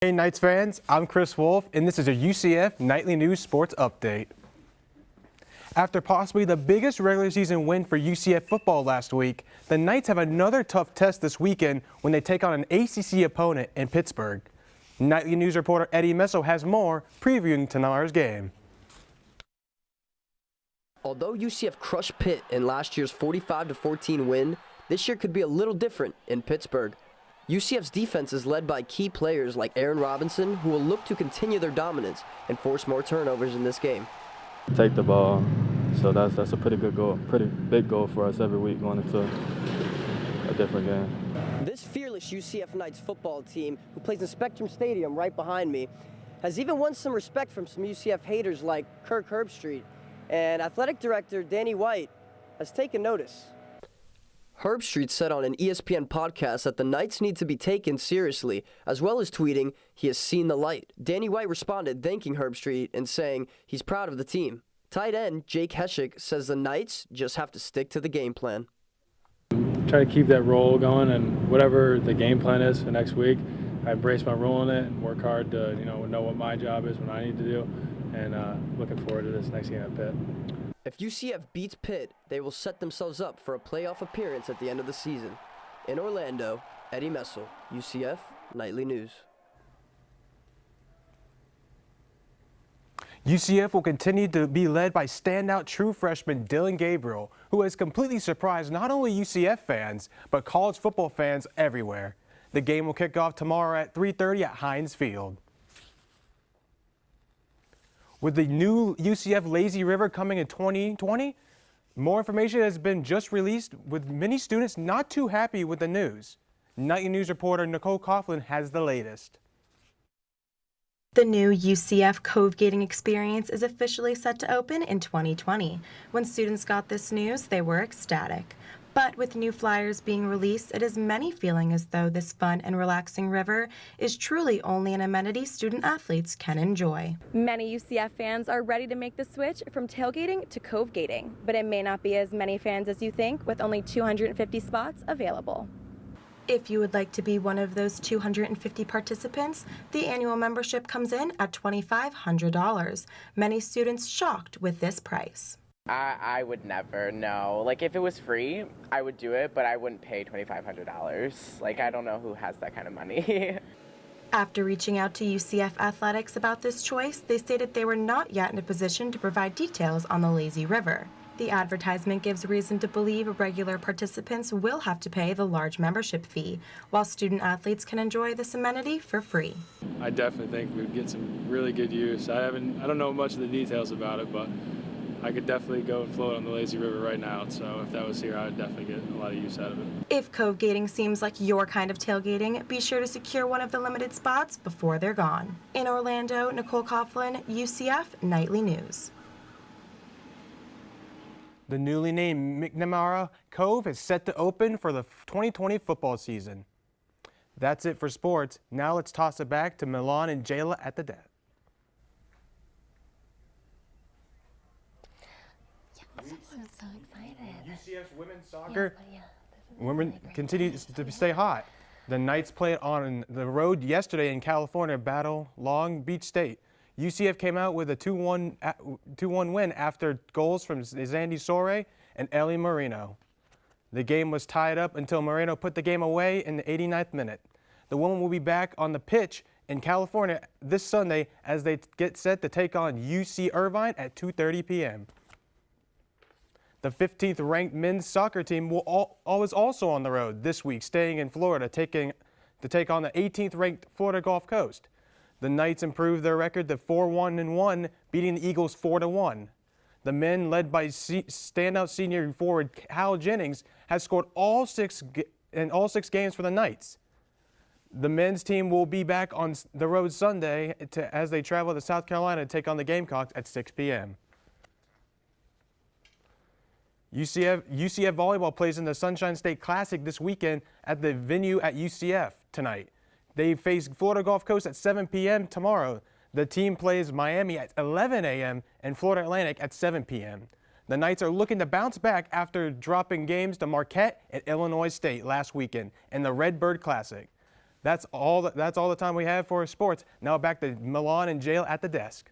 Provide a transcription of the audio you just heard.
Hey Knights fans, I'm Chris Wolf, and this is a UCF Nightly News Sports Update. After possibly the biggest regular season win for UCF football last week, the Knights have another tough test this weekend when they take on an ACC opponent in Pittsburgh. Nightly News reporter Eddie Messo has more, previewing tomorrow's game. Although UCF crushed Pitt in last year's 45-14 win, this year could be a little different in Pittsburgh. UCF's defense is led by key players like Aaron Robinson, who will look to continue their dominance and force more turnovers in this game. Take the ball, so that's a pretty good goal, pretty big goal for us every week going into a different game. This fearless UCF Knights football team, who plays in Spectrum Stadium right behind me, has even won some respect from some UCF haters like Kirk Herbstreit, and athletic director Danny White has taken notice. Herbstreit said on an ESPN podcast that the Knights need to be taken seriously, as well as tweeting he has seen the light. Danny White responded thanking Herbstreit and saying he's proud of the team. Tight end Jake Heshik says the Knights just have to stick to the game plan. Try to keep that roll going, and whatever the game plan is for next week, I embrace my role in it and work hard to know what my job is, what I need to do, and looking forward to this next game at Pitt. If UCF beats Pitt, they will set themselves up for a playoff appearance at the end of the season. In Orlando, Eddie Messel, UCF Nightly News. UCF will continue to be led by standout true freshman Dillon Gabriel, who has completely surprised not only UCF fans, but college football fans everywhere. The game will kick off tomorrow at 3:30 at Heinz Field. With the new UCF Lazy River coming in 2020, more information has been just released, with many students not too happy with the news. Nightly News reporter Nicole Coughlin has the latest. The new UCF Cove Gating experience is officially set to open in 2020. When students got this news, they were ecstatic. But with new flyers being released, it has many feeling as though this fun and relaxing river is truly only an amenity student athletes can enjoy. Many UCF fans are ready to make the switch from tailgating to cove gating, but it may not be as many fans as you think, with only 250 spots available. If you would like to be one of those 250 participants, the annual membership comes in at $2,500. Many students shocked with this price. I would never, no. Like, if it was free, I would do it, but I wouldn't pay $2,500. Like, I don't know who has that kind of money. After reaching out to UCF Athletics about this choice, they stated they were not yet in a position to provide details on the Lazy River. The advertisement gives reason to believe regular participants will have to pay the large membership fee, while student athletes can enjoy this amenity for free. I definitely think we'd get some really good use. I don't know much of the details about it, but I could definitely go and float on the Lazy River right now, so if that was here, I would definitely get a lot of use out of it. If cove gating seems like your kind of tailgating, be sure to secure one of the limited spots before they're gone. In Orlando, Nicole Coughlin, UCF Nightly News. The newly named McNamara Cove is set to open for the 2020 football season. That's it for sports. Now let's toss it back to Milan and Jayla at the desk. I'm so excited. UCF's women's soccer women continue to stay hot. The Knights played on the road yesterday in California, battle Long Beach State. UCF came out with a 2-1 win after goals from Zandy Sore and Ellie Marino. The game was tied up until Marino put the game away in the 89th minute. The women will be back on the pitch in California this Sunday as they get set to take on UC Irvine at 2:30 p.m. The 15th ranked men's soccer team was also on the road this week, staying in Florida, to take on the 18th ranked Florida Gulf Coast. The Knights improved their record to 4-1-1, beating the Eagles 4-1. The men, led by standout senior forward Hal Jennings, has scored all six games for the Knights. The men's team will be back on the road Sunday as they travel to South Carolina to take on the Gamecocks at 6 p.m. UCF volleyball plays in the Sunshine State Classic this weekend at the venue at UCF tonight. They face Florida Gulf Coast at 7 p.m. tomorrow. The team plays Miami at 11 a.m. and Florida Atlantic at 7 p.m. The Knights are looking to bounce back after dropping games to Marquette and Illinois State last weekend in the Redbird Classic. That's all the time we have for sports. Now back to Milan and Jail at the desk.